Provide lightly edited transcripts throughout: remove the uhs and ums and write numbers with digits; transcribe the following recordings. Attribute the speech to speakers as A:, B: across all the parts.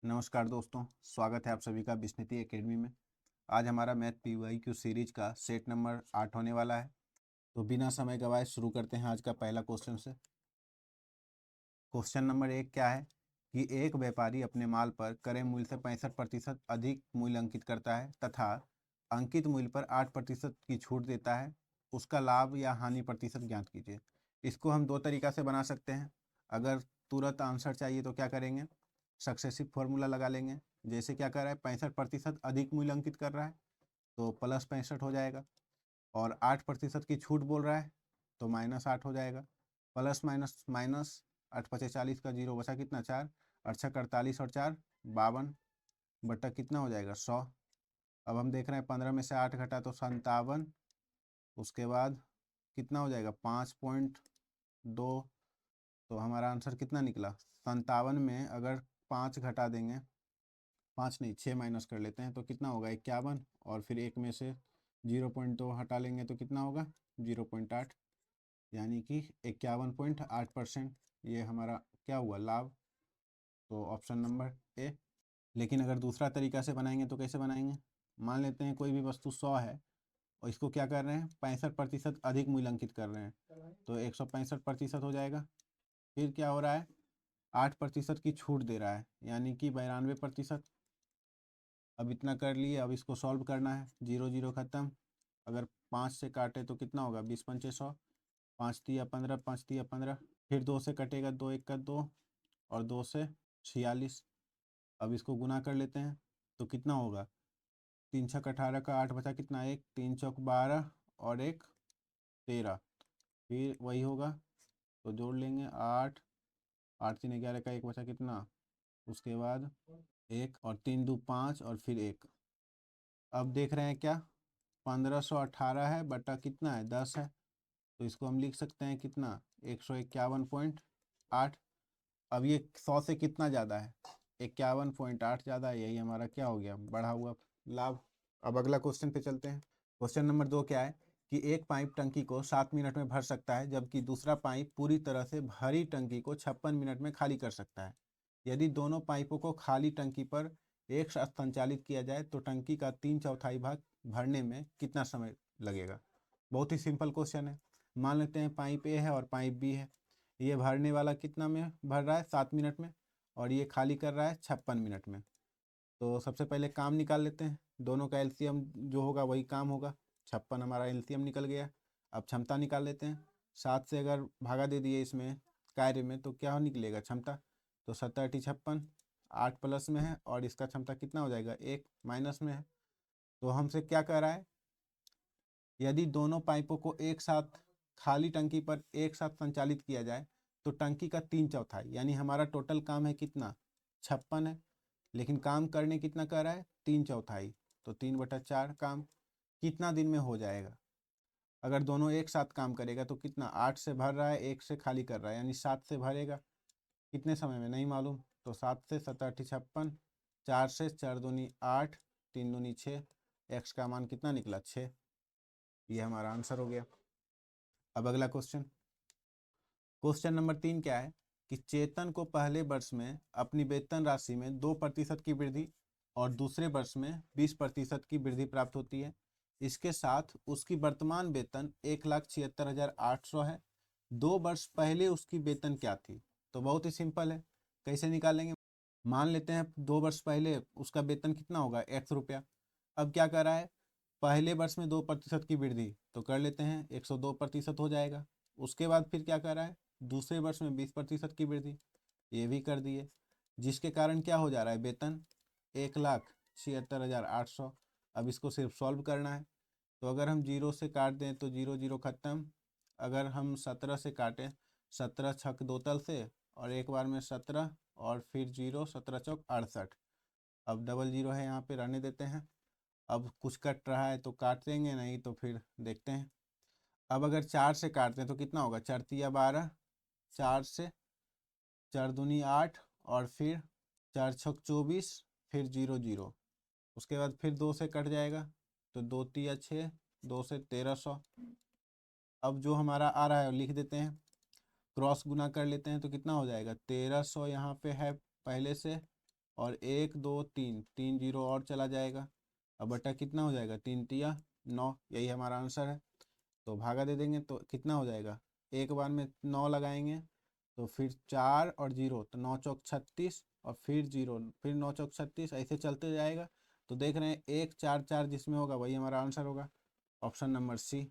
A: नमस्कार दोस्तों, स्वागत है आप सभी का विस्मृति एकेडमी में। आज हमारा मैथ PYQ सीरीज का सेट नंबर 8 होने वाला है। तो बिना समय गवाए शुरू करते हैं आज का पहला क्वेश्चन से। क्वेश्चन नंबर 1 क्या है कि एक व्यापारी अपने माल पर क्रय मूल्य से 65% अधिक मूल्य अंकित करता है तथा अंकित मूल्य पर 8% की छूट देता है। उसका लाभ या हानि प्रतिशत ज्ञात कीजिए। इसको हम दो तरीका से बना सकते हैं। अगर तुरंत आंसर चाहिए तो क्या करेंगे, सक्सेसिव फॉर्मूला लगा लेंगे। जैसे क्या कर रहा है, 65% अधिक मूल्य अंकित कर रहा है तो प्लस 65 हो जाएगा, और 8% की छूट बोल रहा है तो -8 हो जाएगा। प्लस माइनस माइनस, 8×5 = 40 का जीरो बचा कितना, 4, 8×6 = 48 और 4 52 बटा कितना हो जाएगा, 100। अब हम देख रहे हैं 15 में से 8 घटा तो 57। उसके बाद कितना हो जाएगा, 5.2। तो हमारा आंसर कितना निकला, 57 में अगर 5 घटा देंगे, 5 नहीं 6 माइनस कर लेते हैं तो कितना होगा, 51। और फिर एक में से 0.2 हटा लेंगे तो कितना होगा, 0.8, यानी कि 51.8%। ये हमारा क्या हुआ, लाभ। तो ऑप्शन नंबर ए। लेकिन अगर दूसरा तरीका से बनाएंगे तो कैसे बनाएंगे, मान लेते हैं कोई भी वस्तु 100 है और इसको क्या कर रहे हैं, 65% अधिक मूल्य अंकित कर रहे हैं तो 165% हो जाएगा। फिर क्या हो रहा है, 8% की छूट दे रहा है यानी कि 92%। अब इतना कर लिए, अब इसको सॉल्व करना है। 0 0 खत्म। अगर 5 से काटे तो कितना होगा, 20×5 = 100, 5 तिया 15, 5 तिया 15। फिर 2 से कटेगा, 2 1 का 2 और 2 से 46। अब इसको गुना कर लेते हैं तो कितना होगा, 3 छक 18 का 8 बचा कितना, 1, 3 चौक 12 और 1 13। फिर वही होगा तो जोड़ लेंगे, 8 8 3 11 का 1 बचा कितना, उसके बाद 1 और 3 2 5 और फिर 1। अब देख रहे हैं क्या, 1518 है बटा कितना है, 10 है। तो इसको हम लिख सकते हैं कितना, 151.8। अब ये 100 से कितना ज़्यादा है, 51.8 ज़्यादा है। यही हमारा क्या हो गया, बढ़ा हुआ लाभ। अब अगला क्वेश्चन पे चलते हैं। क्वेश्चन नंबर 2 क्या है कि एक पाइप टंकी को 7 मिनट में भर सकता है जबकि दूसरा पाइप पूरी तरह से भरी टंकी को 56 मिनट में खाली कर सकता है। यदि दोनों पाइपों को खाली टंकी पर एक साथ संचालित किया जाए तो टंकी का 3/4 भाग भरने में कितना समय लगेगा। बहुत ही सिंपल क्वेश्चन है। मान लेते हैं पाइप ए है और पाइप बी है। ये भरने वाला कितना में भर रहा है, 7 मिनट में, और ये खाली कर रहा है 56 मिनट में। तो सबसे पहले काम निकाल लेते हैं। दोनों का एलसीएम जो होगा वही काम होगा। 56 हमारा एलसीएम निकल गया। अब क्षमता निकाल लेते हैं। 7 से अगर भागा दे दिए इसमें कार्य में तो क्या निकलेगा, क्षमता। तो 7×8 = 56, 8 प्लस में है और इसका क्षमता कितना हो जाएगा, 1 माइनस में है। तो हमसे क्या कह रहा है, यदि दोनों पाइपों को एक साथ खाली टंकी पर एक साथ संचालित किया जाए तो टंकी का 3/4 यानी हमारा टोटल काम है कितना, 56 है, लेकिन काम करने कितना कर रहा है, 3/4। तो 3/4 काम कितना दिन में हो जाएगा। अगर दोनों एक साथ काम करेगा तो कितना, 8 से भर रहा है, 1 से खाली कर रहा है, यानी 7 से भरेगा। कितने समय में नहीं मालूम, तो 7 से 7×8 = 56, 4 से 4 दूनी 8, 3 दूनी 6, एक्स का मान कितना निकला, 6। ये हमारा आंसर हो गया। अब अगला क्वेश्चन। क्वेश्चन नंबर 3 क्या है कि चेतन को पहले वर्ष में अपनी वेतन राशि में 2% की वृद्धि और दूसरे वर्ष में 20% की वृद्धि प्राप्त होती है। इसके साथ उसकी वर्तमान वेतन 1,76,800 है। 2 वर्ष पहले उसकी वेतन क्या थी। तो बहुत ही सिंपल है, कैसे निकालेंगे। मान लेते हैं 2 वर्ष पहले उसका वेतन कितना होगा, ₹X। अब क्या कर रहा है, पहले वर्ष में 2% की वृद्धि तो कर लेते हैं, 102% हो जाएगा। उसके बाद फिर क्या कर रहा है, दूसरे वर्ष में 20% की वृद्धि, ये भी कर दिए, जिसके कारण क्या हो जा रहा है, वेतन 1,76,800। अब इसको सिर्फ सॉल्व करना है। तो अगर हम 0 से काट दें तो 0 0 खत्म। अगर हम 17 से काटें, 17 छक 2 तल से और एक बार में 17 और फिर 0, 17 चौक 68। अब डबल 0 है यहाँ पे, रहने देते हैं। अब कुछ कट रहा है तो काट देंगे, नहीं तो फिर देखते हैं। अब अगर 4 से काटते हैं तो कितना होगा, 4 तिया 12, 4 से 4 दूनी 8 और फिर 4 छक 24, फिर 0 0। उसके बाद फिर 2 से कट जाएगा तो 2 तिया 6, 2 से 1300। अब जो हमारा आ रहा है लिख देते हैं, क्रॉस गुना कर लेते हैं तो कितना हो जाएगा, 1300 यहाँ पे है पहले से, और 1 2 3 3 जीरो और चला जाएगा। अब बटा कितना हो जाएगा, 3 तिया 9, यही हमारा आंसर है। तो भागा दे देंगे तो कितना हो जाएगा, एक बार में 9 लगाएंगे तो फिर 4 और 0 तो 9 चौक 36 और फिर 0 फिर 9 चौक 36, ऐसे चलते जाएगा। तो देख रहे हैं 1 4 4 जिसमें होगा वही हमारा आंसर होगा, ऑप्शन नंबर सी।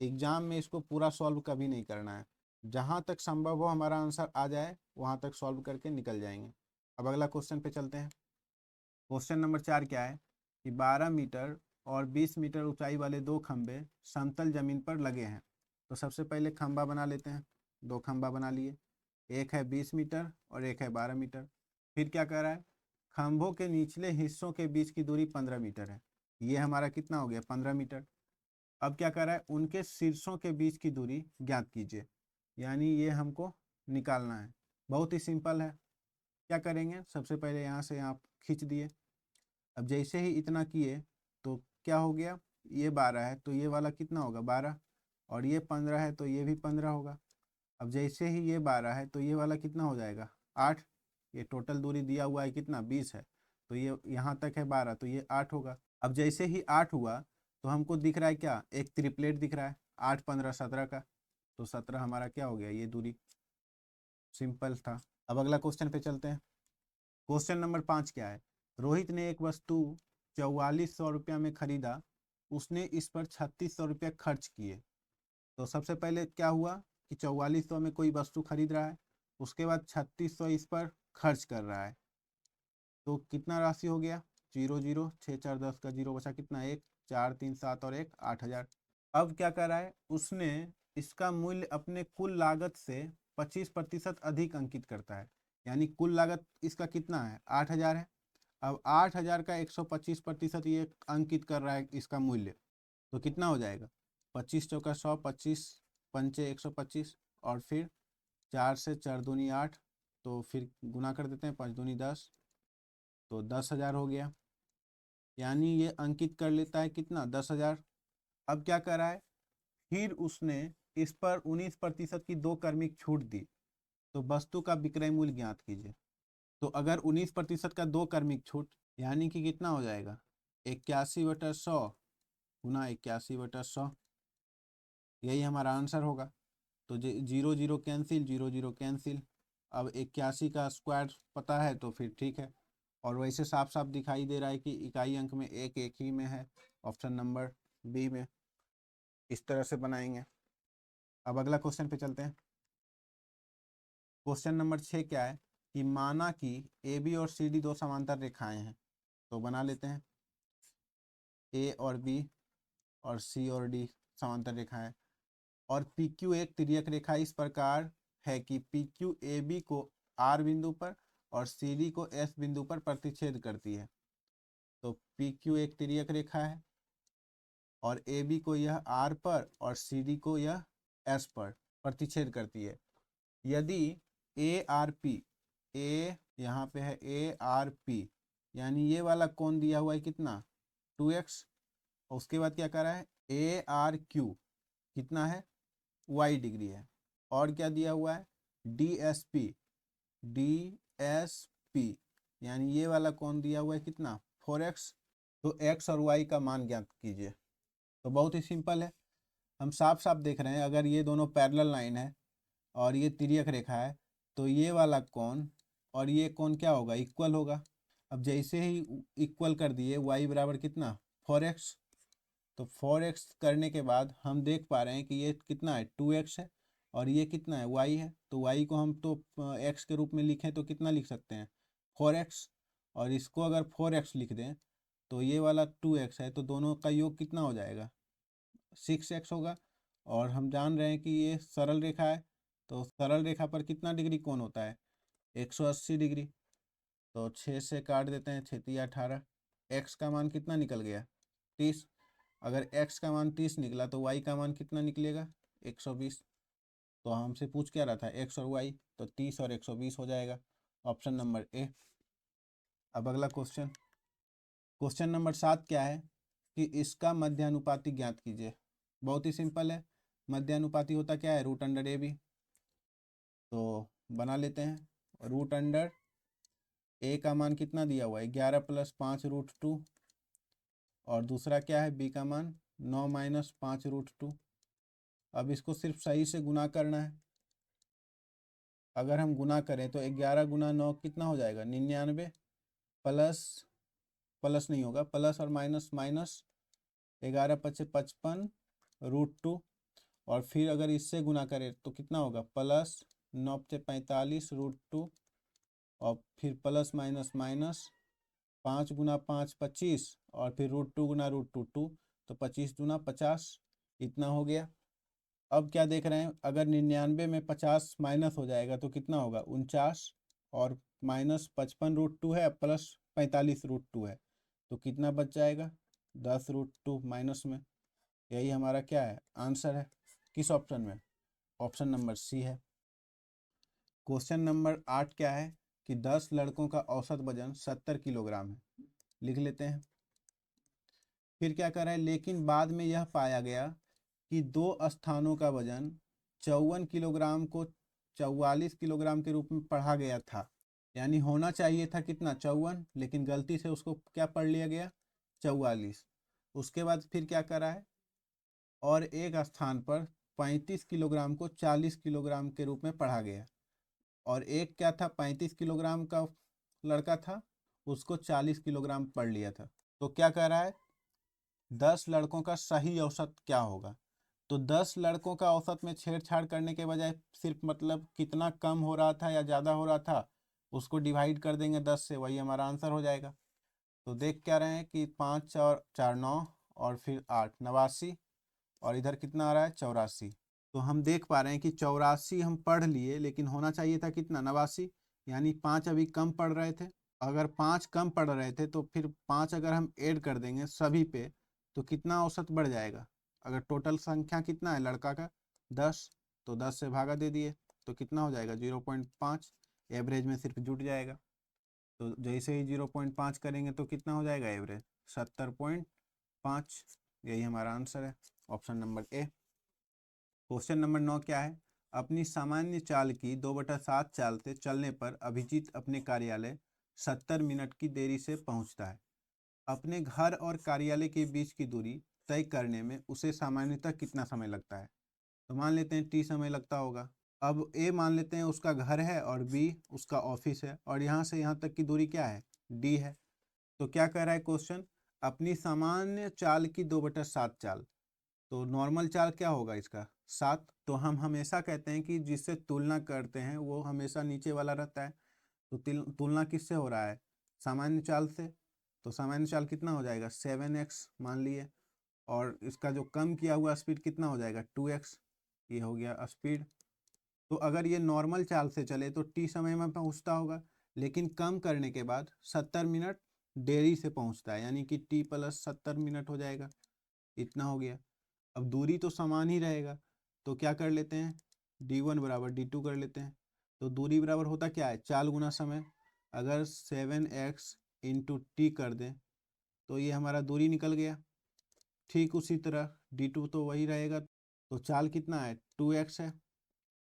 A: एग्जाम में इसको पूरा सॉल्व कभी नहीं करना है, जहाँ तक संभव हो हमारा आंसर आ जाए वहाँ तक सॉल्व करके निकल जाएंगे। अब अगला क्वेश्चन पे चलते हैं। क्वेश्चन नंबर 4 क्या है कि 12 मीटर और 20 मीटर ऊंचाई वाले दो खंबे समतल जमीन पर लगे हैं। तो सबसे पहले खंबा बना लेते हैं, दो खंबा बना लिए, एक है 20 मीटर और एक है 12 मीटर। फिर क्या कर रहा है, खंभों के निचले हिस्सों के बीच की दूरी 15 मीटर है, ये हमारा कितना हो गया 15 मीटर। अब क्या कर रहा है, उनके शीर्षों के बीच की दूरी ज्ञात कीजिए, यानी ये हमको निकालना है। बहुत ही सिंपल है, क्या करेंगे, सबसे पहले यहाँ से यहाँ खींच दिए। अब जैसे ही इतना किए तो क्या हो गया, ये 12 है तो ये वाला कितना होगा 12, और ये 15 है तो ये भी 15 होगा। अब जैसे ही ये 12 है तो ये वाला कितना हो जाएगा 8, ये टोटल दूरी दिया हुआ है कितना 20 है, तो ये यहाँ तक है 12 तो ये 8 होगा। अब जैसे ही 8 हुआ तो हमको दिख रहा है क्या, एक ट्रिपलेट दिख रहा है 8 15 17 का, तो 17 हमारा क्या हो गया ये दूरी। सिंपल था। अब अगला क्वेश्चन पे चलते हैं। क्वेश्चन नंबर 5 क्या है, रोहित ने एक वस्तु 4400 रुपया में खरीदा, उसने इस पर 3600 रुपया खर्च किए। तो सबसे पहले क्या हुआ कि 4400 में कोई वस्तु खरीद रहा है, उसके बाद 3600 इस पर खर्च कर रहा है, तो कितना राशि हो गया, 0 0 6 4 10 का 0 बचा कितना 1 4 3 7 और 1 8000। अब क्या कर रहा है, उसने इसका मूल्य अपने कुल लागत से 25% अधिक अंकित करता है, यानी कुल लागत इसका कितना है 8000 है। अब 8000 का 125% ये अंकित कर रहा है इसका मूल्य, तो कितना हो जाएगा 25 चौका 100, 25 पंचे 125 और फिर 4 से 4 दूनी 8, तो फिर गुना कर देते हैं 5 दूनी 10, तो 10,000 हो गया, यानी ये अंकित कर लेता है कितना 10,000। अब क्या कर रहा है, फिर उसने इस पर 19% की 2 क्रमिक छूट दी, तो वस्तु का विक्रय मूल्य ज्ञात कीजिए। तो अगर 19% का 2 क्रमिक छूट, यानी कि कितना हो जाएगा 81/100 गुना 81/100, यही हमारा आंसर होगा। तो 0 0 कैंसिल, 0 0 कैंसिल। अब 81 का स्क्वायर पता है तो फिर ठीक है, और वैसे साफ साफ दिखाई दे रहा है कि इकाई अंक में एक एक ही में है, ऑप्शन नंबर बी में। इस तरह से बनाएंगे। अब अगला क्वेश्चन पे चलते हैं। क्वेश्चन नंबर 6 क्या है कि माना कि ए बी और सी डी दो समांतर रेखाएं हैं, तो बना लेते हैं। ए और बी और सी और डी समांतर रेखाएं, और पी क्यू एक तिर्यक रेखा इस प्रकार है कि पी क्यू ए बी को आर बिंदु पर और सी डी को एस बिंदु पर प्रतिच्छेद करती है। तो पी क्यू एक तिर्यक रेखा है और ए बी को यह आर पर और सी डी को यह एस पर प्रतिच्छेद करती है। यदि ए आर पी, ए यहाँ पे है ए आर पी, यानी ये वाला कोण दिया हुआ है कितना 2x, और उसके बाद क्या कर रहा है ए आर क्यू कितना है y डिग्री है, और क्या दिया हुआ है D S P, D S P, यानी ये वाला कोण दिया हुआ है कितना 4x। तो x और y का मान ज्ञात कीजिए। तो बहुत ही सिंपल है, हम साफ साफ देख रहे हैं अगर ये दोनों पैरेलल लाइन है और ये तिर्यक रेखा है तो ये वाला कोण और ये कोण क्या होगा इक्वल होगा। अब जैसे ही इक्वल कर दिए y बराबर कितना 4x, तो 4x करने के बाद हम देख पा रहे हैं कि ये कितना है 2x है और ये कितना है y है, तो y को हम तो x के रूप में लिखें तो कितना लिख सकते हैं 4x, और इसको अगर 4x लिख दें तो ये वाला 2x है, तो दोनों का योग कितना हो जाएगा 6x होगा। और हम जान रहे हैं कि ये सरल रेखा है, तो सरल रेखा पर कितना डिग्री कोण होता है 180 डिग्री, तो 6 से काट देते हैं 6 तिया 18, x का मान कितना निकल गया 30। अगर x का मान 30 निकला तो y का मान कितना निकलेगा 120। तो हमसे पूछ क्या रहा था x और y, तो 30 और 120 हो जाएगा, ऑप्शन नंबर ए। अब अगला क्वेश्चन, क्वेश्चन नंबर 7 क्या है कि इसका मध्यानुपाती ज्ञात कीजिए। बहुत ही सिंपल है, मध्यानुपाती होता क्या है रूट अंडर ए बी, तो बना लेते हैं रूट अंडर ए का मान कितना दिया हुआ है 11 + 5√2, और दूसरा क्या है बी का मान 9 - 5√2। अब इसको सिर्फ सही से गुना करना है। अगर हम गुना करें तो 11 × 9 कितना हो जाएगा 99, प्लस प्लस नहीं होगा, प्लस और माइनस माइनस, 11 × 5 = 55 √2, और फिर अगर इससे गुना करें तो कितना होगा प्लस 9 × 45 √2, और फिर प्लस माइनस माइनस 5 × 5 = 25, और फिर √2 × √2 2, तो 25 दूना 50, इतना हो गया। अब क्या देख रहे हैं, अगर 99 में 50 माइनस हो जाएगा तो कितना होगा 49, और माइनस 55 √2 है, प्लस 45 √2 है, तो कितना बच जाएगा 10 √2 माइनस में। यही हमारा क्या है आंसर है। किस ऑप्शन में? ऑप्शन नंबर सी है। क्वेश्चन नंबर 8 क्या है कि 10 लड़कों का औसत वजन 70 किलोग्राम है। लिख लेते हैं। फिर क्या कर रहा है, लेकिन बाद में यह पाया गया कि 2 स्थानों का वजन 54 किलोग्राम को 44 किलोग्राम के रूप में पढ़ा गया था। यानी होना चाहिए था कितना 54, लेकिन गलती से उसको क्या पढ़ लिया गया 44। उसके बाद फिर क्या करा है, और एक स्थान पर 35 किलोग्राम को 40 किलोग्राम के रूप में पढ़ा गया, और एक क्या था 35 किलोग्राम का लड़का था, उसको 40 किलोग्राम पढ़ लिया था। तो क्या कह रहा है 10 लड़कों का सही औसत क्या होगा। तो 10 लड़कों का औसत में छेड़छाड़ करने के बजाय सिर्फ मतलब कितना कम हो रहा था या ज़्यादा हो रहा था उसको डिवाइड कर देंगे 10 से, वही हमारा आंसर हो जाएगा। तो देख क्या रहे हैं कि 5 और 4 9, और फिर 8 89, और इधर कितना आ रहा है 84। तो हम देख पा रहे हैं कि 84 हम पढ़ लिए, लेकिन होना चाहिए था कितना 89, यानी 5 अभी कम पढ़ रहे थे। अगर 5 कम पढ़ रहे थे तो फिर 5 अगर हम ऐड कर देंगे सभी पे तो कितना औसत बढ़ जाएगा। अगर टोटल संख्या कितना है लड़का का 10, तो 10 से भागा दे दिए तो कितना हो जाएगा 0.5, एवरेज में सिर्फ जुट जाएगा। तो जैसे ही 0.5 करेंगे तो कितना हो जाएगा एवरेज 70.5। यही हमारा आंसर है, option number A. Question number 9 क्या है, अपनी सामान्य चाल की 2/7 चाल से चलने पर अभिजीत अपने कार्यालय 70 मिनट की देरी से पहुंचता है। अपने घर और कार्यालय के बीच की दूरी तय करने में उसे सामान्यतः कितना समय लगता है। तो मान लेते हैं टी समय लगता होगा। अब ए मान लेते हैं उसका घर है, और बी उसका ऑफिस है, और यहाँ से यहाँ तक की दूरी क्या है डी है। तो क्या कह रहा है क्वेश्चन, अपनी सामान्य चाल की 2/7 चाल। तो नॉर्मल चाल क्या होगा इसका 7। तो हम हमेशा कहते हैं कि जिससे तुलना करते हैं वो हमेशा नीचे वाला रहता है। तो तुलना किससे हो रहा है सामान्य चाल से। तो सामान्य चाल कितना हो जाएगा 7x मान लिए, और इसका जो कम किया हुआ स्पीड कितना हो जाएगा 2x। ये हो गया स्पीड। तो अगर ये नॉर्मल चाल से चले तो टी समय में पहुंचता होगा, लेकिन कम करने के बाद 70 मिनट देरी से पहुंचता है, यानी कि टी + 70 मिनट हो जाएगा। इतना हो गया। अब दूरी तो समान ही रहेगा, तो क्या कर लेते हैं d1 = d2 कर लेते हैं। तो दूरी बराबर होता क्या है चाल गुना समय। अगर 7x × t कर दें तो ये हमारा दूरी निकल गया। ठीक उसी तरह d2 तो वही रहेगा। तो चाल कितना है 2x है,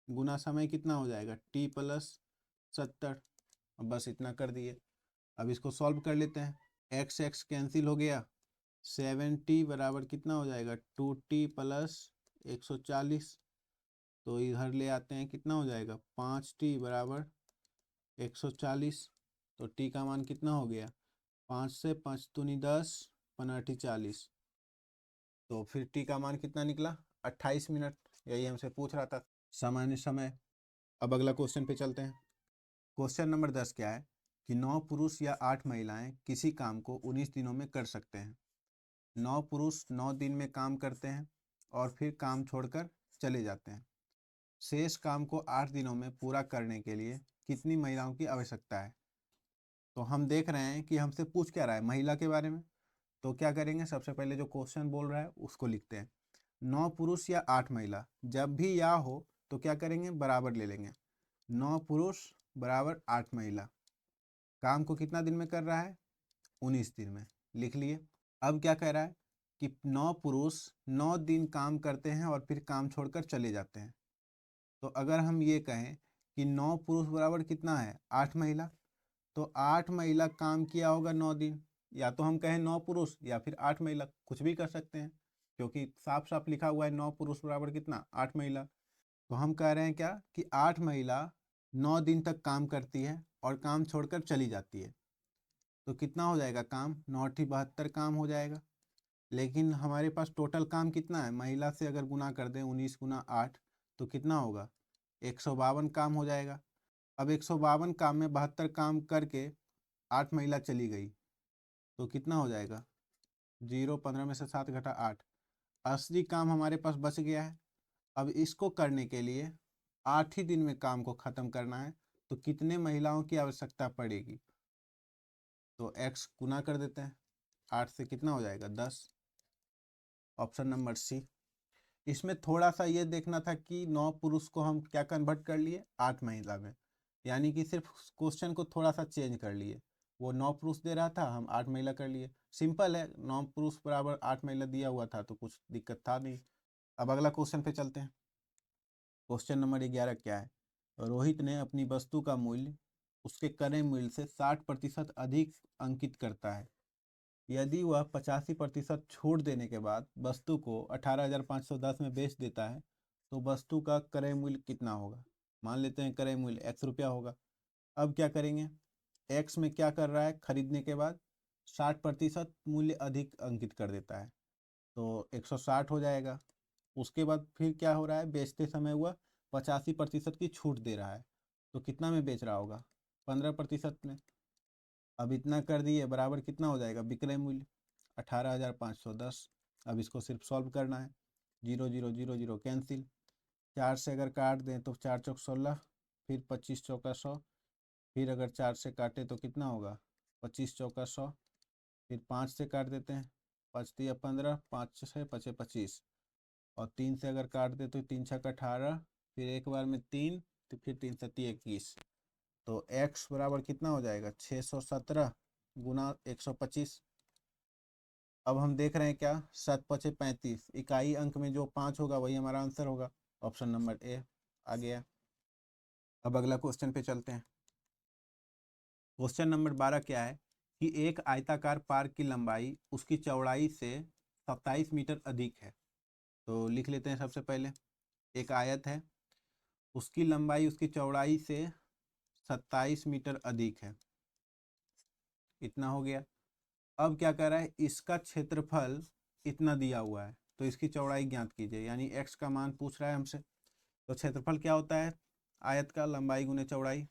A: गुना समय कितना हो जाएगा t + 70। अब बस इतना कर दिए। अब इसको सॉल्व कर लेते हैं। x कैंसिल हो गया, 7t बराबर कितना हो जाएगा 2t + 140। तो इधर ले आते हैं कितना हो जाएगा 5t बराबर 140। तो t का मान कितना हो गया 5 से 5 दूनी 10, 5 40। तो फिर t का मान कितना निकला 28 मिनट। यही हमसे पूछ रहा था सामान्य समय। अब अगला क्वेश्चन पे चलते हैं। क्वेश्चन नंबर 10 क्या है कि 9 पुरुष या 8 महिलाएं किसी काम को 19 दिनों में कर सकते हैं। 9 पुरुष 9 दिन में काम करते हैं और फिर काम छोड़कर चले जाते हैं। शेष काम को 8 दिनों में पूरा करने के लिए कितनी महिलाओं की आवश्यकता है। तो हम देख रहे हैं कि हमसे पूछ क्या रहा है महिला के बारे में। तो क्या करेंगे, सबसे पहले जो क्वेश्चन बोल रहा है उसको लिखते हैं। 9 पुरुष या 8 महिला, जब भी या हो तो क्या करेंगे बराबर ले लेंगे। 9 पुरुष बराबर 8 महिला, काम को कितना दिन में कर रहा है 19 दिन में, लिख लिए। अब क्या कह रहा है कि 9 पुरुष 9 दिन काम करते हैं और फिर काम छोड़कर चले जाते हैं। तो अगर हम ये कहें कि 9 पुरुष बराबर कितना है 8 महिला, तो 8 महिला काम किया होगा 9 दिन, या तो हम कहें 9 पुरुष या फिर 8 महिला, कुछ भी कर सकते हैं, क्योंकि साफ साफ लिखा हुआ है 9 पुरुष बराबर कितना 8 महिला। तो हम कह रहे हैं क्या कि 8 महिला 9 दिन तक काम करती है और काम छोड़कर चली जाती है। तो कितना हो जाएगा काम, 9×72 काम हो जाएगा। लेकिन हमारे पास टोटल काम कितना है, महिला से अगर गुना कर दें 19×8 तो कितना होगा, 152 काम हो जाएगा। अब 152 काम में 72 काम करके 8 महिला चली गई तो कितना हो जाएगा, 0, 15 में से 7 घटा 8, 80 काम हमारे पास बच गया है। अब इसको करने के लिए 8 ही दिन में काम को ख़त्म करना है, तो कितने महिलाओं की आवश्यकता पड़ेगी, तो x गुना कर देते हैं 8 से, कितना हो जाएगा 10। Option number C. इसमें थोड़ा सा ये देखना था कि 9 पुरुष को हम क्या कन्वर्ट कर लिए 8 महिला में, यानी कि सिर्फ क्वेश्चन को थोड़ा सा चेंज कर लिए। वो 9 पुरुष दे रहा था, हम 8 महिला कर लिए। सिंपल है, 9 पुरुष बराबर 8 महिला दिया हुआ था तो कुछ दिक्कत था नहीं। अब अगला क्वेश्चन पे चलते हैं। क्वेश्चन नंबर 11 क्या है, रोहित ने अपनी वस्तु का मूल्य उसके क्रय मूल्य से 60% अधिक अंकित करता है। यदि वह 85% छूट देने के बाद वस्तु को 18,510 में बेच देता है तो वस्तु का क्रय मूल्य कितना होगा। मान लेते हैं क्रय मूल्य x रुपया होगा। अब क्या करेंगे, x में क्या कर रहा है, खरीदने के बाद 60% मूल्य अधिक अंकित कर देता है तो 160 हो जाएगा। उसके बाद फिर क्या हो रहा है, बेचते समय हुआ 85% की छूट दे रहा है तो कितना में बेच रहा होगा, 15% में। अब इतना कर दिए बराबर कितना हो जाएगा, विक्रय मूल्य 18,510। अब इसको सिर्फ सॉल्व करना है, 0 0 0 0 कैंसिल, 4 से अगर काट दें तो 4 चौक 16, फिर 25 चौका 100, फिर अगर 4 से काटे तो कितना होगा 25 चौका 100, फिर 5 से काट देते हैं, 5 दिया 15, 5 से 5 25, और 3 से अगर काट दे तो 3 छक्का 18, फिर एक बार में 3, तो फिर 3 सत्ती 21, तो x बराबर कितना हो जाएगा 617 गुना 125। अब हम देख रहे हैं क्या, 7 5 35, इकाई अंक में जो 5 होगा वही हमारा आंसर होगा। ऑप्शन नंबर ए आ गया। अब अगला क्वेश्चन पे चलते हैं। क्वेश्चन नंबर 12 क्या है कि एक आयताकार पार्क की लंबाई उसकी चौड़ाई से 27 मीटर अधिक है। तो लिख लेते हैं सबसे पहले, एक आयत है, उसकी लंबाई उसकी चौड़ाई से 27 मीटर अधिक है, इतना हो गया। अब क्या कर रहा है, इसका क्षेत्रफल इतना दिया हुआ है तो इसकी चौड़ाई ज्ञात कीजिए, यानी x का मान पूछ रहा है हमसे। तो क्षेत्रफल क्या होता है, आयत का लंबाई गुने चौड़ाई,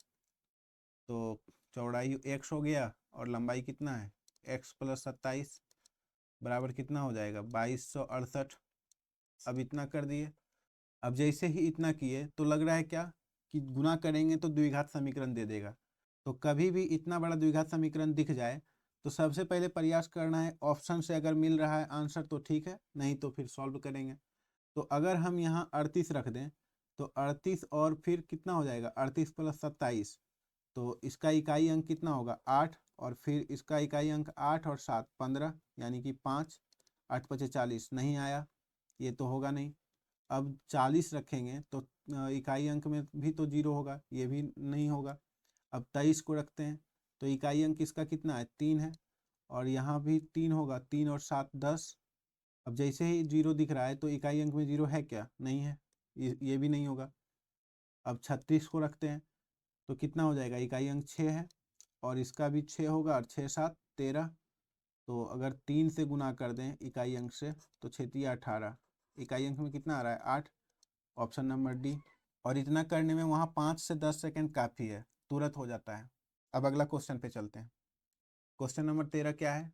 A: तो चौड़ाई x हो गया और लंबाई कितना है x + 27 बराबर कितना हो जाएगा 2268। अब इतना कर दिए। अब जैसे ही इतना किए तो लग रहा है क्या कि गुना करेंगे तो द्विघात समीकरण दे देगा। तो कभी भी इतना बड़ा द्विघात समीकरण दिख जाए तो सबसे पहले प्रयास करना है ऑप्शन से अगर मिल रहा है आंसर तो ठीक है, नहीं तो फिर सॉल्व करेंगे। तो अगर हम यहाँ 38 रख दें तो 38 और फिर कितना हो जाएगा 38 + 27, तो इसका इकाई अंक कितना होगा 8, और फिर इसका इकाई अंक 8 और 7 15, यानी कि 5, 8 × 5 = 40, नहीं आया, ये तो होगा नहीं। अब 40 रखेंगे तो इकाई अंक में भी तो 0 होगा, ये भी नहीं होगा। अब 23 को रखते हैं तो इकाई अंक इसका कितना है 3 है, और यहाँ भी 3 होगा, 3 और 7 10। अब जैसे ही 0 दिख रहा है तो इकाई अंक में 0 है क्या, नहीं है, ये भी नहीं होगा। अब 36 को रखते हैं तो कितना हो जाएगा, इकाई अंक 6 है और इसका भी 6 होगा, और 6 7 13। तो अगर 3 से गुना कर दें इकाई अंक से तो 6 × 3 = 18, इकाई अंक में कितना आ रहा है 8। Option number D. और इतना करने में वहाँ 5 से 10 सेकंड काफ़ी है, तुरंत हो जाता है। अब अगला क्वेश्चन पे चलते हैं। क्वेश्चन नंबर 13 क्या है,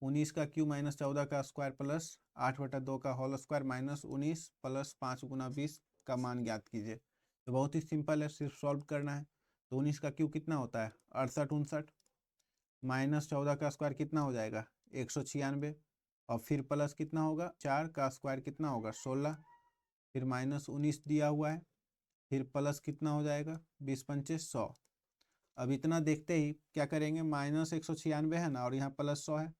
A: 19 का क्यूब - 14 का स्क्वायर प्लस 8/2 का होल स्क्वायर माइनस 19 + 5 × 20 का मान ज्ञात कीजिए। तो बहुत ही सिंपल है, सिर्फ सॉल्व करना है। तो 19 का क्यूब कितना होता है 68 59, -14 का स्क्वायर कितना हो जाएगा 196, और फिर प्लस कितना होगा 4 का स्क्वायर कितना होगा 16, फिर -19 दिया हुआ है, फिर प्लस कितना हो जाएगा 20 पंचे 100। अब इतना देखते ही क्या करेंगे, -196 है ना और यहाँ +100 है,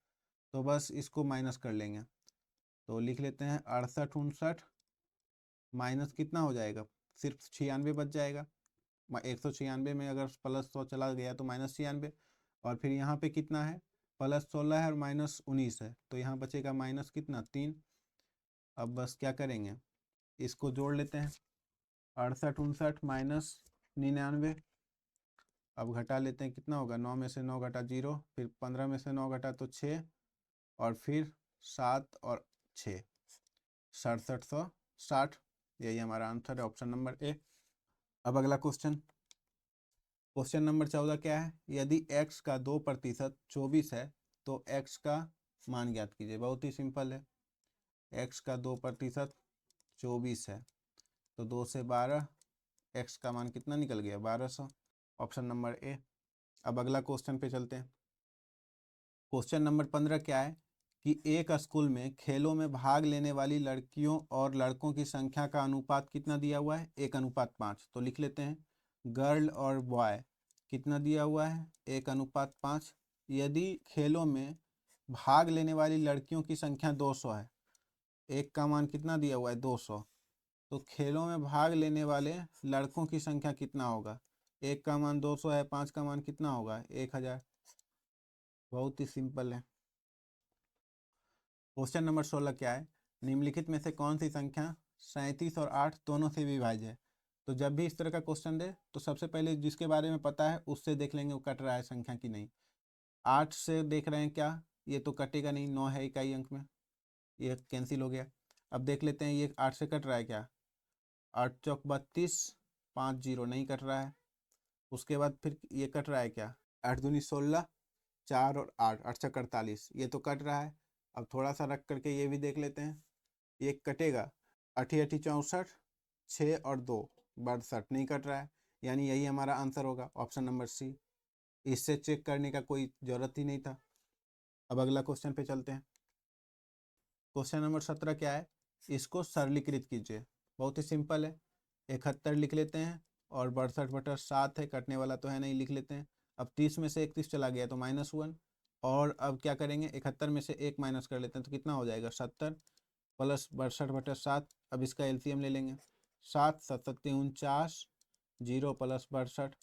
A: तो बस इसको माइनस कर लेंगे। तो लिख लेते हैं 68 59 माइनस कितना हो जाएगा, सिर्फ 96 बच जाएगा। 196 में अगर +100 चला गया तो -96, और फिर यहाँ पे कितना है, +16 है और -19 है, तो यहाँ बचेगा माइनस कितना 3। अब बस क्या करेंगे, इसको जोड़ लेते हैं, 68 59 -99। अब घटा लेते हैं, कितना होगा, 9 में से 9 घटा 0, फिर 15 में से 9 घटा तो 6, और फिर 7 और 6 6760। यही हमारा आंसर है, ऑप्शन नंबर ए। अब अगला क्वेश्चन, क्वेश्चन नंबर 14 क्या है, यदि x का 2% 24 है तो x का मान ज्ञात कीजिए। बहुत ही सिंपल है, x का 2% 24 है तो 2 से 12, x का मान कितना निकल गया, 1200, ऑप्शन नंबर ए। अब अगला क्वेश्चन पे चलते हैं। क्वेश्चन नंबर 15 क्या है कि एक स्कूल में खेलों में भाग लेने वाली लड़कियों और लड़कों की संख्या का अनुपात कितना दिया हुआ है, 1:5। तो लिख लेते हैं, गर्ल और बॉय कितना दिया हुआ है, 1:5। यदि खेलों में भाग लेने वाली लड़कियों की संख्या 200 है, एक का मान कितना दिया हुआ है, 200, तो खेलों में भाग लेने वाले लड़कों की संख्या कितना होगा, एक का मान 200 है, 5 का मान कितना होगा, 1000। बहुत ही सिंपल है। क्वेश्चन नंबर 16 क्या है, निम्नलिखित में से कौन सी संख्या 37 और 8 दोनों से विभाज्य है। तो जब भी इस तरह का क्वेश्चन दे तो सबसे पहले जिसके बारे में पता है उससे देख लेंगे वो कट रहा है संख्या की नहीं। 8 से देख रहे हैं क्या, ये तो कटेगा नहीं, 9 है इकाई अंक में, ये कैंसिल हो गया। अब देख लेते हैं ये 8 से कट रहा है क्या, 8 चौक 32, 5 0 नहीं कट रहा है। उसके बाद फिर ये कट रहा है क्या, 8 दूनी 16, 4 और 8, 8 चौक 48, ये तो कट रहा है। अब थोड़ा सा रख करके ये भी देख लेते हैं, ये कटेगा, 8 8 64, 6 और 2 62, नहीं कट रहा है, यानी यही हमारा आंसर होगा, ऑप्शन नंबर सी। इससे चेक करने का कोई ज़रूरत ही नहीं था। अब अगला क्वेश्चन पे चलते हैं। क्वेश्चन नंबर 17 क्या है, इसको सरलीकृत कीजिए। बहुत ही सिंपल है, 71 लिख लेते हैं और 62/7 है, कटने वाला तो है नहीं, लिख लेते हैं। अब 30 में से 31 चला गया तो -1, और अब क्या करेंगे, 71 में से 1 माइनस कर लेते हैं तो कितना हो जाएगा, 70 प्लस 62/7। अब इसका एलसीएम ले लेंगे, 7 7 7 49, 0 प्लस 62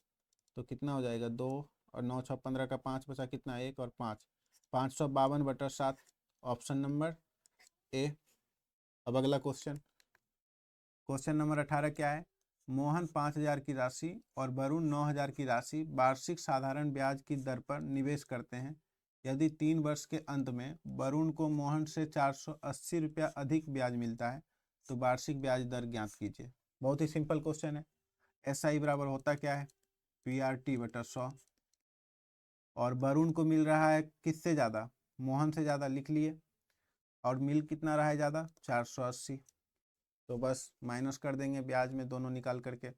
A: तो कितना हो जाएगा 2, और 9 6 15 का 5 बचा, कितना 1 और 5, 552/7, ऑप्शन नंबर ए। अब अगला क्वेश्चन, क्वेश्चन नंबर 18 क्या है, मोहन 5000 की राशि और वरुण 9000 की राशि वार्षिक साधारण ब्याज की दर पर निवेश करते हैं। यदि 3 वर्ष के अंत में वरुण को मोहन से 480 रुपया अधिक ब्याज मिलता है तो वार्षिक ब्याज दर ज्ञात कीजिए। बहुत ही सिंपल क्वेश्चन है। SI बराबर होता क्या है, PRT/100, और वरुण को मिल रहा है किससे ज़्यादा, मोहन से ज़्यादा, लिख लिए, और मिल कितना रहा है ज़्यादा, 480, तो बस माइनस कर देंगे ब्याज में दोनों निकाल करके।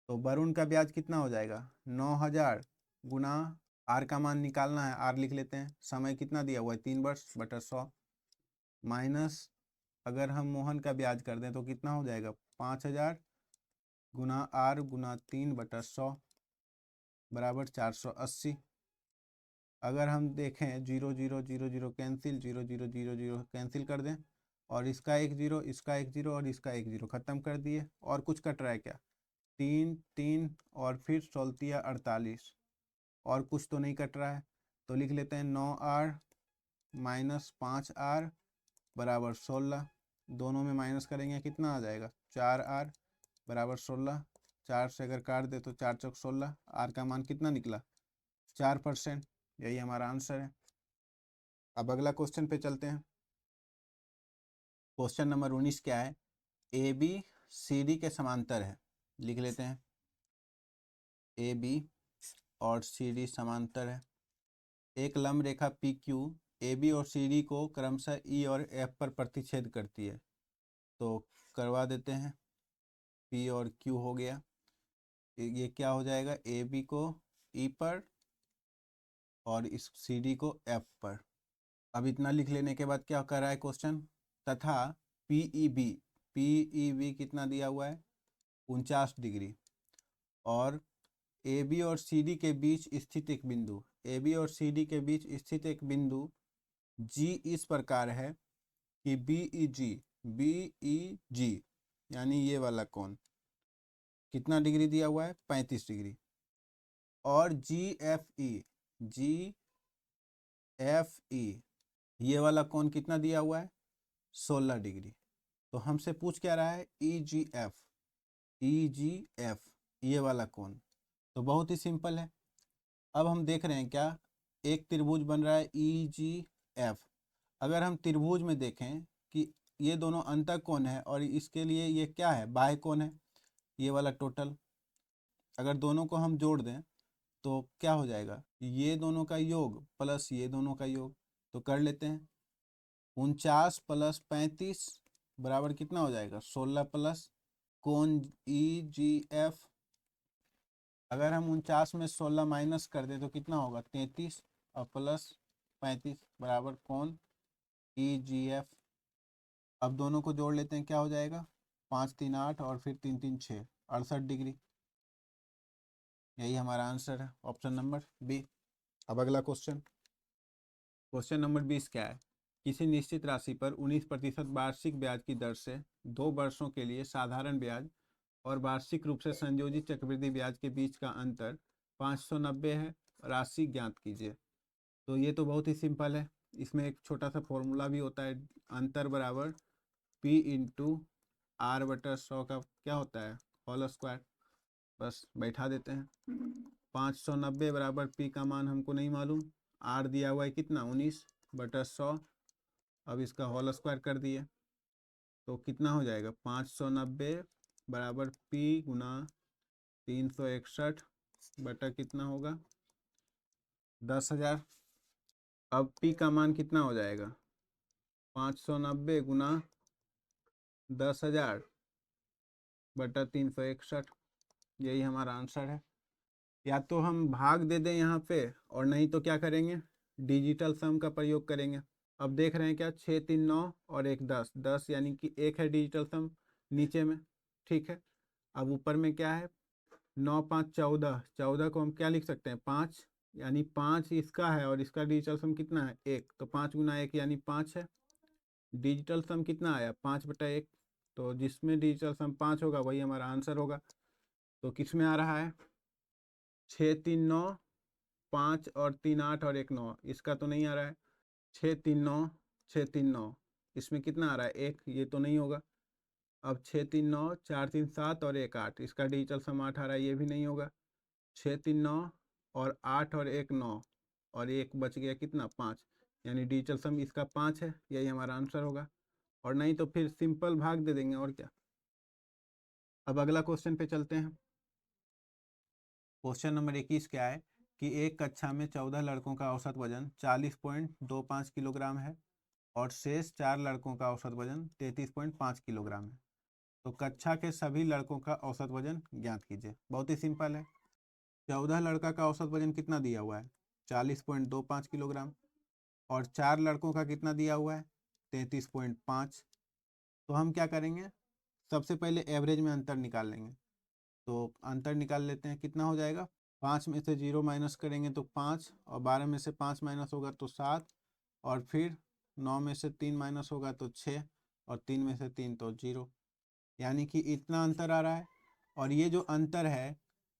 A: तो वरुण का ब्याज कितना हो जाएगा, 9000 गुना आर का मान निकालना है, आर लिख लेते हैं, समय कितना दिया हुआ है 3 वर्ष/100, माइनस अगर हम मोहन का ब्याज कर दें तो कितना हो जाएगा, 5000 गुना आर गुना 3/100 बराबर 480। अगर हम देखें 0 0 0 0 कैंसिल, 0 0 0 0 कैंसिल कर दें, और इसका 1 0, इसका 1 0 और इसका 1 0 ख़त्म कर दिए, और कुछ कट रहा है क्या, 3 3 और फिर 16 48, और कुछ तो नहीं कट रहा है, तो लिख लेते हैं 9R माइनस 5R बराबर 16। दोनों में माइनस करेंगे कितना आ जाएगा, 4R बराबर 16। 4 से अगर काट दे तो 4 चौक 16, आर का मान कितना निकला, 4%। यही हमारा आंसर है। अब अगला क्वेश्चन पे चलते हैं। क्वेश्चन नंबर 19 क्या है, AB CD के समांतर है, लिख लेते हैं, AB और CD समांतर है। एक लंब रेखा PQ AB और CD को क्रमशः E और F पर प्रतिच्छेद करती है, तो करवा देते हैं, P और Q हो गया, ये क्या हो जाएगा, AB को E पर और इस CD को F पर। अब इतना लिख लेने के बाद क्या कर रहा है क्वेश्चन, तथा PEB कितना दिया हुआ है, 49 डिग्री, और AB और CD के बीच स्थित एक बिंदु, AB और CD के बीच स्थित एक बिंदु G इस प्रकार है कि BEG यानी ये वाला कोण कितना डिग्री दिया हुआ है? 35 डिग्री। और जी एफ ई ये वाला कोण कितना दिया हुआ है? 16 डिग्री। तो हमसे पूछ क्या रहा है? ई जी एफ ये वाला कोण। तो बहुत ही सिंपल है। अब हम देख रहे हैं क्या, एक त्रिभुज बन रहा है ई जी एफ। अगर हम त्रिभुज में देखें कि ये दोनों अंतःकोण है और इसके लिए ये क्या है? बाह्य कोण है, ये वाला टोटल। अगर दोनों को हम जोड़ दें तो क्या हो जाएगा? ये दोनों का योग प्लस ये दोनों का योग। तो कर लेते हैं। 49 प्लस 35 बराबर कितना हो जाएगा? 16 प्लस कोण ई जी एफ। अगर हम 49 में 16 माइनस कर दें तो कितना होगा? 33 और प्लस 35 बराबर कोण ई जी एफ। अब दोनों को जोड़ लेते हैं, क्या हो जाएगा? 5 3 8 और फिर 3 3 6 68 डिग्री। यही हमारा आंसर है, ऑप्शन नंबर बी। अब अगला क्वेश्चन नंबर 20 क्या है? किसी निश्चित राशि पर 19% वार्षिक ब्याज की दर से 2 वर्षों के लिए साधारण ब्याज और वार्षिक रूप से संयोजित चक्रवृद्धि ब्याज के बीच का अंतर 590 है, राशि ज्ञात कीजिए। तो ये तो बहुत ही सिंपल है। इसमें एक छोटा सा फॉर्मूला भी होता है, अंतर बराबर P इंटू आर बटा 100 का क्या होता है? Whole square. बस बैठा देते हैं। 590 बराबर P का मान हमको नहीं मालूम, आर दिया हुआ है कितना? 19 बटा 100। अब इसका होल स्क्वायर कर दिए तो कितना हो जाएगा? 590 बराबर P गुना 361 बटा कितना होगा? 10,000। अब P का मान कितना हो जाएगा? 590 गुना 10,000 बटा 361। यही हमारा आंसर है। या तो हम भाग दे दें यहाँ पे, और नहीं तो क्या करेंगे? डिजिटल सम का प्रयोग करेंगे। अब देख रहे हैं क्या? 6 3 9 और 1 10 10 यानी कि 1 है डिजिटल सम नीचे में, ठीक है। अब ऊपर में क्या है? 9 5 14, 14 को हम क्या लिख सकते हैं? 5, यानी 5 इसका है और इसका डिजिटल सम कितना है? 1। तो 5 गुना 1 यानी 5 है। डिजिटल सम कितना आया? 5 बटा 1। तो जिसमें डिजिटल सम 5 होगा वही हमारा आंसर होगा। तो किस में आ रहा है? 6 3 9, 5 और 3 8 और 1 9, इसका तो नहीं आ रहा है। 6 3 9, 6 3 9, इसमें कितना आ रहा है? 1, ये तो नहीं होगा। अब 6 3 9, 4 3 7 और 1 8, इसका डिजिटल सम 8 आ रहा है, ये भी नहीं होगा। 6 3 9 और 8 और 1 9 और 1 बच गया कितना? 5, यानी डिजिटल सम इसका 5 है, यही हमारा आंसर होगा। और नहीं तो फिर सिंपल भाग दे देंगे, और क्या। अब अगला क्वेश्चन पे चलते हैं। क्वेश्चन नंबर 21 क्या है कि एक कक्षा में 14 लड़कों का औसत वजन 40.25 किलोग्राम है और शेष 4 लड़कों का औसत वजन 33.5 किलोग्राम है। तो कक्षा के सभी लड़कों का औसत वजन ज्ञात कीजिए। बहुत ही सिंपल है। 14 लड़का का औसत वजन कितना दिया हुआ है? 40.25 किलोग्राम। और 4 लड़कों का कितना दिया हुआ है? 33.5। तो हम क्या करेंगे? सबसे पहले एवरेज में अंतर निकाल लेंगे। तो अंतर निकाल लेते हैं, कितना हो जाएगा? 5 में से 0 माइनस करेंगे तो 5, और 12 में से 5 माइनस होगा तो 7, और फिर 9 में से 3 माइनस होगा तो 6, और 3 में से 3 तो 0। यानी कि इतना अंतर आ रहा है। और ये जो अंतर है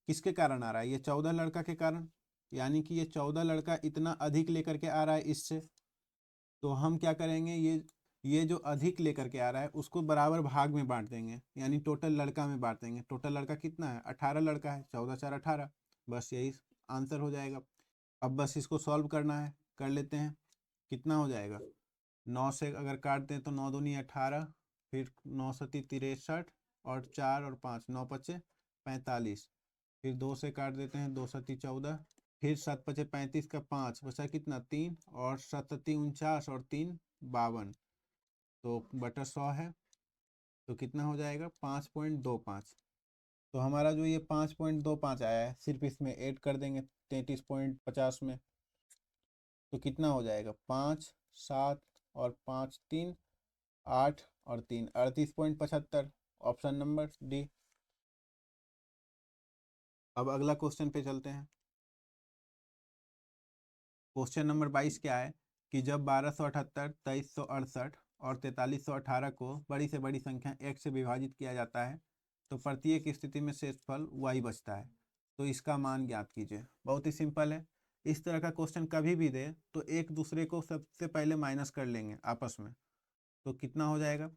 A: किसके कारण आ रहा है? ये 14 लड़का के कारण। यानी कि ये 14 लड़का इतना अधिक लेकर के आ रहा है इससे। तो हम क्या करेंगे? ये जो अधिक लेकर के आ रहा है उसको बराबर भाग में बांट देंगे, यानी टोटल लड़का में बांट देंगे। टोटल लड़का कितना है? 18 लड़का है। 14 4 18, बस यही आंसर हो जाएगा। अब बस इसको सॉल्व करना है, कर लेते हैं। कितना हो जाएगा? 9 से अगर काट दें तो 9 दूनी 18, फिर 9 सती 63, और 4 और 5 9 पचे 45, फिर 2 से काट देते हैं, 2 सती 14, फिर 7 पचे 35 का 5 बचा कितना? 3, और 7 सती 49 और 3 52, तो बटा 100 है। तो कितना हो जाएगा? 5.25। तो हमारा जो ये 5.25 आया है, सिर्फ इसमें ऐड कर देंगे 33.50 में। तो कितना हो जाएगा? 5 7 और 5 3 8 और 3 38.75, ऑप्शन नंबर डी। अब अगला क्वेश्चन पे चलते हैं। क्वेश्चन नंबर 22 क्या है कि जब 1278, 2368 और 4318 को बड़ी से बड़ी संख्या x से विभाजित किया जाता है तो प्रत्येक स्थिति में शेषफल y बचता है, तो इसका मान ज्ञात कीजिए। बहुत ही सिंपल है। इस तरह का क्वेश्चन कभी भी दे तो एक दूसरे को सबसे पहले माइनस कर लेंगे आपस में, तो कितना हो जाएगा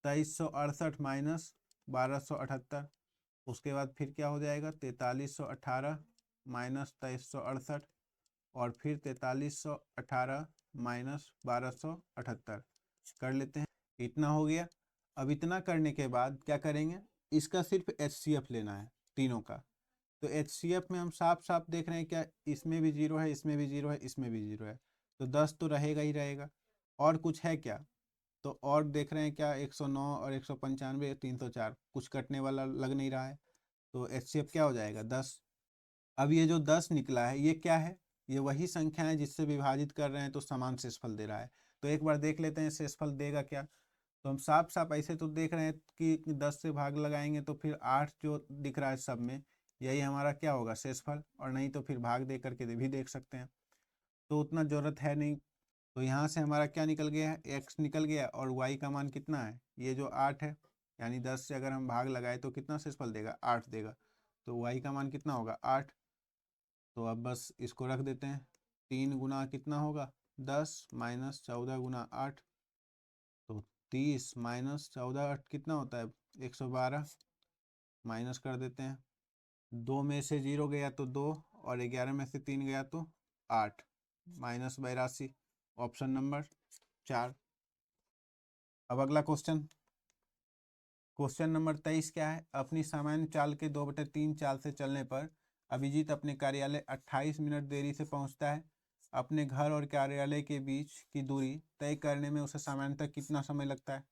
A: 2368 माइनस 1278। उसके बाद फिर क्या हो जाएगा 4318 माइनस 2368 और फिर 4318 माइनस 1278 कर लेते हैं। इतना हो गया। अब इतना करने के बाद क्या करेंगे, इसका सिर्फ HCF लेना है तीनों का। तो HCF में हम साफ साफ देख रहे हैं क्या, इसमें भी जीरो है, इसमें भी जीरो है, इसमें भी जीरो है, तो 10 तो रहेगा ही रहेगा। और कुछ है क्या, तो और देख रहे हैं क्या 109 और 195 304, कुछ कटने वाला लग नहीं रहा है, तो HCF क्या हो जाएगा 10। अब ये जो 10 निकला है ये क्या है, ये वही संख्या है जिससे विभाजित कर रहे हैं तो समान शेषफल दे रहा है। तो एक बार देख लेते हैं शेषफल देगा क्या। तो हम साफ साफ ऐसे तो देख रहे हैं कि 10 से भाग लगाएंगे तो फिर 8 जो दिख रहा है सब में, यही हमारा क्या होगा शेषफल, और नहीं तो फिर भाग दे करके भी देख सकते हैं, तो उतना ज़रूरत है नहीं। तो यहाँ से हमारा क्या निकल गया है, x निकल गया, और y का मान कितना है, ये जो 8 है, यानी 10 से अगर हम भाग लगाए तो कितना शेषफल देगा 8 देगा, तो y का मान कितना होगा 8। तो अब बस इसको रख देते हैं, 3 गुना कितना होगा 10 माइनस 14 गुना 8, तो 30 माइनस 14 8 कितना होता है 112, माइनस कर देते हैं। 2 में से 0 गया तो 2, और 11 में से 3 गया तो 8, माइनस 82, ऑप्शन नंबर 4। अब अगला क्वेश्चन, क्वेश्चन नंबर 23 क्या है, अपनी सामान्य चाल के 2/3 चाल से चलने पर अभिजीत अपने कार्यालय 28 मिनट देरी से पहुंचता है। अपने घर और कार्यालय के बीच की दूरी तय करने में उसे सामान्यतः कितना समय लगता है।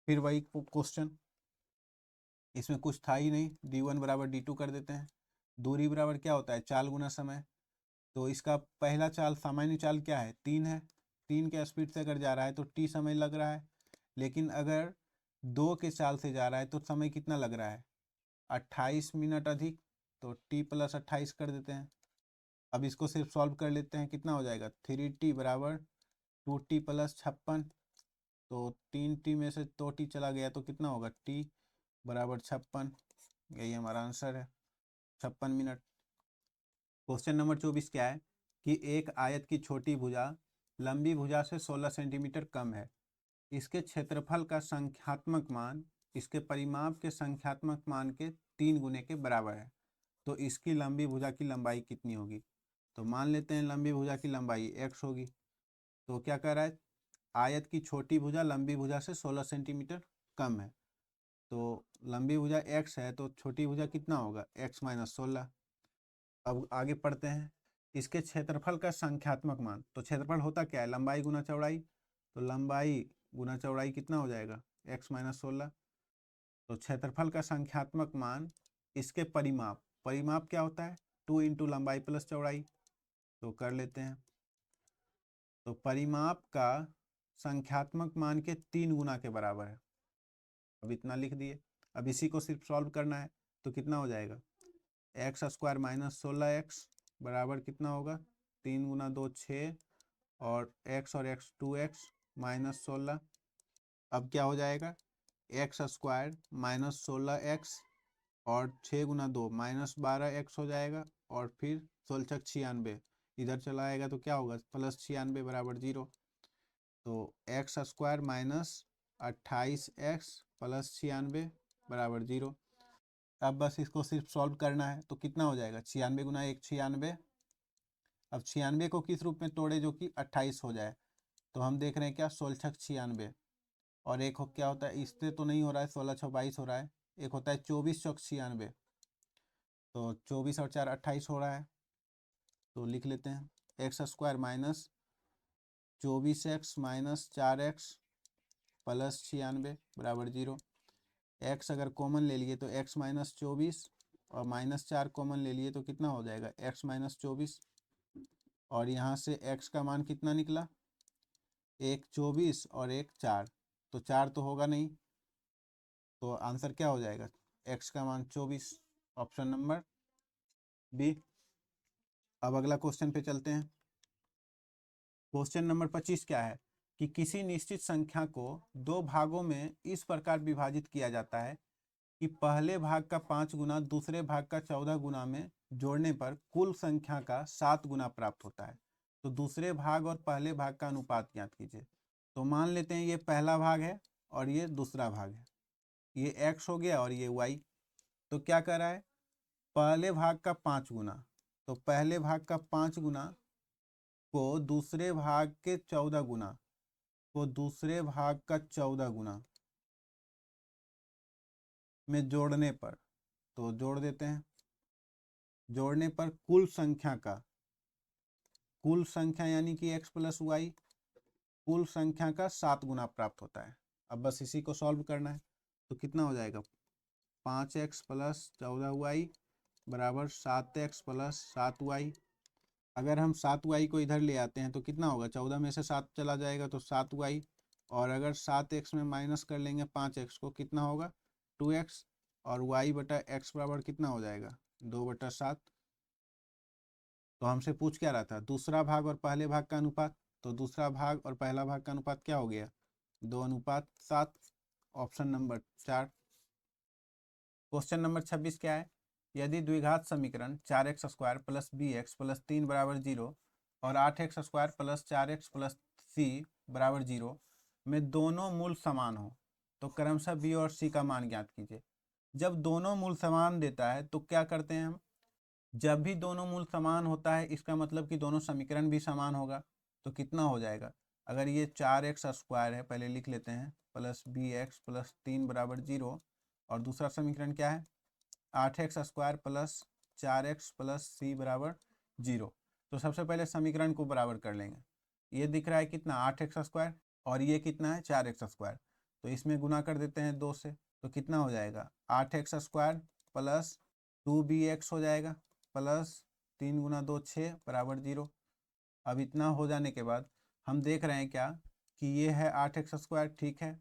A: फिर वही क्वेश्चन, इसमें कुछ था ही नहीं, d1 बराबर d2 कर देते हैं। दूरी बराबर क्या होता है चाल गुना समय, तो इसका पहला चाल सामान्य चाल क्या है 3 है, 3 के स्पीड से अगर जा रहा है तो t समय लग रहा है, लेकिन अगर 2 के चाल से जा रहा है तो समय कितना लग रहा है 28 मिनट अधिक, तो t + 28 कर देते हैं। अब इसको सिर्फ सॉल्व कर लेते हैं, कितना हो जाएगा 3t बराबर 2t + 56, तो 3t में से 2t चला गया तो कितना होगा t बराबर 56, यही हमारा आंसर है 56 मिनट। क्वेश्चन नंबर 24 क्या है कि एक आयत की छोटी भुजा लंबी भुजा से 16 सेंटीमीटर कम है, इसके क्षेत्रफल का संख्यात्मक मान इसके परिमाप के संख्यात्मक मान के 3 गुने के बराबर है, तो इसकी लंबी भुजा की लंबाई कितनी होगी। तो मान लेते हैं लंबी भुजा की लंबाई x होगी। तो क्या कह रहा है, आयत की छोटी भुजा लंबी भुजा से 16 सेंटीमीटर कम है, तो लंबी भुजा x है तो छोटी भुजा कितना होगा x - 16। अब आगे पढ़ते हैं, इसके क्षेत्रफल का संख्यात्मक मान, तो क्षेत्रफल होता क्या है लंबाई गुना चौड़ाई, तो लंबाई गुना चौड़ाई कितना हो जाएगा x - 16। तो क्षेत्रफल का संख्यात्मक मान इसके परिमाप, परिमाप क्या होता है 2 × लंबाई + चौड़ाई, तो कर लेते हैं। तो परिमाप का संख्यात्मक मान के 3 गुना के बराबर है, अब इतना लिख दिए। अब इसी को सिर्फ सॉल्व करना है, तो कितना हो जाएगा x² - 16x बराबर कितना होगा 3 गुना 2 6, और x और x 2x - 16। अब क्या हो जाएगा x² - 16x और 6 गुना 2 -12x हो जाएगा, और फिर 16 × 96 इधर चला आएगा तो क्या होगा +96 बराबर 0। तो x² - 28x + 96 बराबर 0। अब बस इसको सिर्फ सॉल्व करना है, तो कितना हो जाएगा 96 गुना 1 96। अब 96 को किस रूप में तोड़े जो कि 28 हो जाए, तो हम देख रहे हैं क्या 16 × 96, और एक क्या होता है इससे तो नहीं हो रहा है 16 × 22 हो रहा है, एक होता है 24 × 96, तो 24 और 4 28 हो रहा है, तो लिख लेते हैं x² - 24x - 4x + 96 बराबर 0। x अगर कॉमन ले लिए तो x - 24, और -4 कॉमन ले लिए तो कितना हो जाएगा x - 24, और यहाँ से x का मान कितना निकला एक 24 और एक 4, तो 4 तो होगा नहीं, तो आंसर क्या हो जाएगा x का मान 24, ऑप्शन नंबर बी। अब अगला क्वेश्चन पे चलते हैं। क्वेश्चन नंबर 25 क्या है कि किसी निश्चित संख्या को 2 भागों में इस प्रकार विभाजित किया जाता है कि पहले भाग का 5 गुना दूसरे भाग का 14 गुना में जोड़ने पर कुल संख्या का 7 गुना प्राप्त होता है। तो दूसरे भाग और पहले भाग का अनुपात ज्ञात कीजिए। तो मान लेते हैं ये पहला भाग है और ये दूसरा भाग है, ये x हो गया और ये y। तो क्या कर रहा है, पहले भाग का 5 गुना, तो पहले भाग का 5 गुना को दूसरे भाग के 14 गुना को दूसरे भाग का 14 गुना में जोड़ने पर, तो जोड़ देते हैं, जोड़ने पर कुल संख्या यानी कि x प्लस वाई, कुल संख्या का 7 गुना प्राप्त होता है। अब बस इसी को सॉल्व करना है। तो कितना हो जाएगा, 5x प्लस 14y बराबर 7x प्लस 7y। अगर हम 7y को इधर ले आते हैं तो कितना होगा, 14 में से 7 चला जाएगा तो 7y, और अगर 7x में माइनस कर लेंगे 5x को, कितना होगा 2x, और y बटा x बराबर कितना हो जाएगा 2/7। तो हमसे पूछ क्या रहा था, दूसरा भाग और पहले भाग का अनुपात। तो दूसरा भाग और पहला भाग का अनुपात क्या हो गया, 2:7। Option number 4। क्वेश्चन नंबर 26 क्या है, यदि द्विघात समीकरण 4x² प्लस bx प्लस 3 बराबर 0 और 8x² plus 4x plus c बराबर 0 में दोनों मूल समान हो तो क्रमशः b और c का मान ज्ञात कीजिए। जब दोनों मूल समान देता है तो क्या करते हैं हम, जब भी दोनों मूल समान होता है इसका मतलब कि दोनों समीकरण भी समान होगा। तो कितना हो जाएगा, अगर ये 4x² है, पहले लिख लेते हैं, प्लस bx प्लस 3 बराबर 0, और दूसरा समीकरण क्या है 8x² plus 4x plus c बराबर 0। तो सबसे पहले समीकरण को बराबर कर लेंगे। ये दिख रहा है कितना 8x² और ये कितना है 4x², तो इसमें गुना कर देते हैं 2 से। तो कितना हो जाएगा 8x² प्लस 2bx हो जाएगा प्लस 3 गुना 2 6 बराबर 0। अब इतना हो जाने के बाद हम देख रहे हैं क्या कि ये है 8x², ठीक है,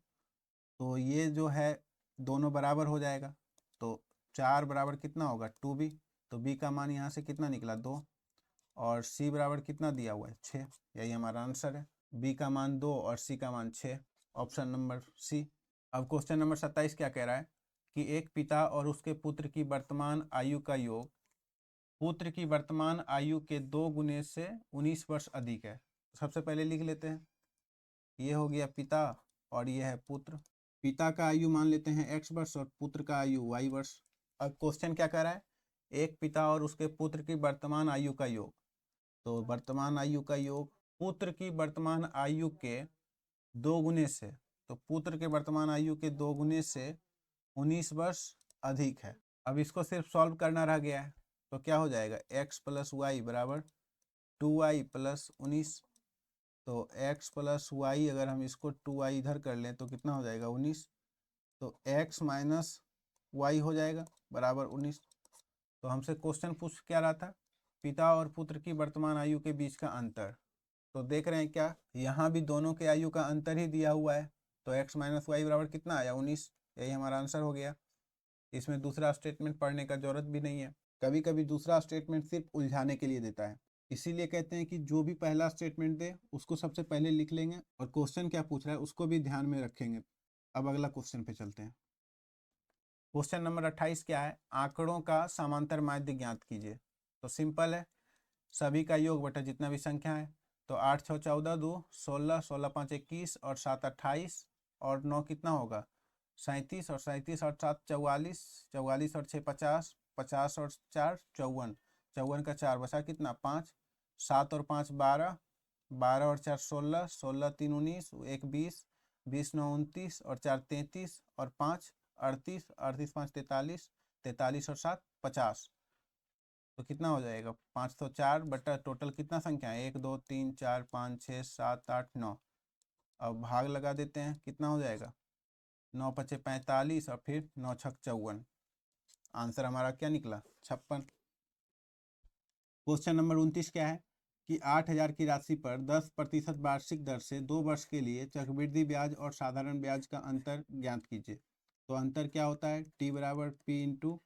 A: तो ये जो है दोनों बराबर हो जाएगा। तो 4 बराबर कितना होगा 2b, तो b का मान यहाँ से कितना निकला 2, और c बराबर कितना दिया हुआ है 6। यही हमारा आंसर है, b का मान 2 और c का मान 6, ऑप्शन नंबर सी। अब क्वेश्चन नंबर 27 क्या कह रहा है कि एक पिता और उसके पुत्र की वर्तमान आयु का योग पुत्र की वर्तमान आयु के 2 गुने से 19 वर्ष अधिक है। सबसे पहले लिख लेते हैं, ये हो गया पिता और ये है पुत्र। पिता का आयु मान लेते हैं x वर्ष और पुत्र का आयु y वर्ष। अब क्वेश्चन क्या कर रहा है, एक पिता और उसके पुत्र की वर्तमान आयु का योग। तो वर्तमान आयु का योग पुत्र की वर्तमान आयु के 2 गुने से, तो पुत्र के वर्तमान आयु के 2 गुने से 19 वर्ष अधिक है। अब इसको सिर्फ सॉल्व करना रह गया है। तो क्या हो जाएगा x प्लस वाई बराबर 2y प्लस 19। तो x प्लस वाई, अगर हम इसको 2y इधर कर लें तो कितना हो जाएगा 19। तो x माइनस वाई हो जाएगा बराबर 19। तो हमसे क्वेश्चन पूछ क्या रहा था, पिता और पुत्र की वर्तमान आयु के बीच का अंतर। तो देख रहे हैं क्या, यहाँ भी दोनों के आयु का अंतर ही दिया हुआ है। तो x माइनस वाई बराबर कितना आया 19, यही हमारा आंसर हो गया। इसमें दूसरा स्टेटमेंट पढ़ने का जरूरत भी नहीं है। कभी कभी दूसरा स्टेटमेंट सिर्फ उलझाने के लिए देता है, इसीलिए कहते हैं कि जो भी पहला स्टेटमेंट दे उसको सबसे पहले लिख लेंगे और क्वेश्चन क्या पूछ रहा है उसको भी ध्यान में रखेंगे। अब अगला क्वेश्चन पे चलते हैं। क्वेश्चन नंबर 28 क्या है, आंकड़ों का समांतर माध्य ज्ञात कीजिए। तो सिंपल है, सभी का योग बटा जितना भी संख्या है। तो 8 6 14 2 16 16 5 21 और 7 28 और 9 कितना होगा 37 और 37 और 7 44 44 और 6 50 50 और 4 54 54 का 4 बचा कितना 5 7 और 5 12 12 और 4 16 16 3 19 1 20 20 9 29 और 4 33 और 5 38 38 5 43 43 और 7 50। तो कितना हो जाएगा 504 बटा टोटल कितना संख्या है 1 2 3 4 5 6 7 8 9। अब भाग लगा देते हैं, कितना हो जाएगा 9 5 45 और फिर 9 6 54। आंसर हमारा क्या निकला 56। क्वेश्चन नंबर 29 क्या है कि 8000 की राशि पर 10% वार्षिक दर से 2 वर्ष के लिए चक्रवृद्धि ब्याज और साधारण ब्याज का अंतर ज्ञात कीजिए। तो अंतर क्या होता है, t बराबर p इंटू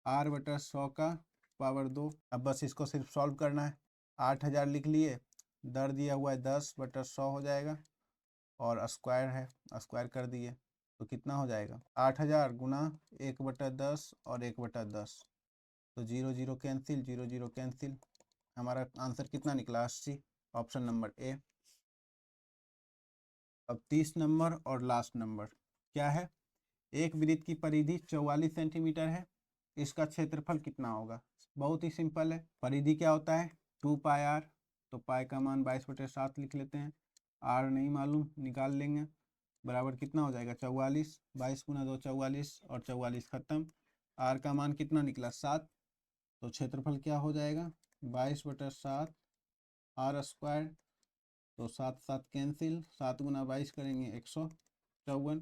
A: r बटा 100 का पावर 2। अब बस इसको सिर्फ सॉल्व करना है। 8000 लिख लिए, दर दिया हुआ है 10 बटा 100 हो जाएगा, और स्क्वायर है स्क्वायर कर दिए। तो कितना हो जाएगा 8000 गुना 1/10 और 1/10, तो 0 0 कैंसिल, 0 0 कैंसिल। हमारा आंसर कितना निकला 80, ऑप्शन नंबर ए। अब 30 नंबर और लास्ट नंबर क्या है, एक वृत्त की परिधि 44 सेंटीमीटर है, इसका क्षेत्रफल कितना होगा। बहुत ही सिंपल है, परिधि क्या होता है 2πr, तो पाई का मान 22/7 लिख लेते हैं, आर नहीं मालूम निकाल लेंगे, बराबर कितना हो जाएगा 44, 22 गुना 2 44 और 44 खत्म, आर का मान कितना निकला 7, तो क्षेत्रफल क्या हो जाएगा 22/7 आर स्क्वायर, तो 7 7 कैंसिल, 7 गुना 22 करेंगे 154,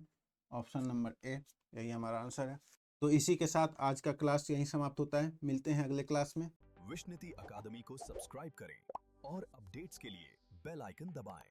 A: ऑप्शन नंबर ए, यही हमारा आंसर है। तो इसी के साथ आज का क्लास यहीं समाप्त होता है, मिलते हैं अगले क्लास में।
B: विश्वनीति अकादमी को सब्सक्राइब करें और अपडेट्स के लिए बेल आइकन दबाएं।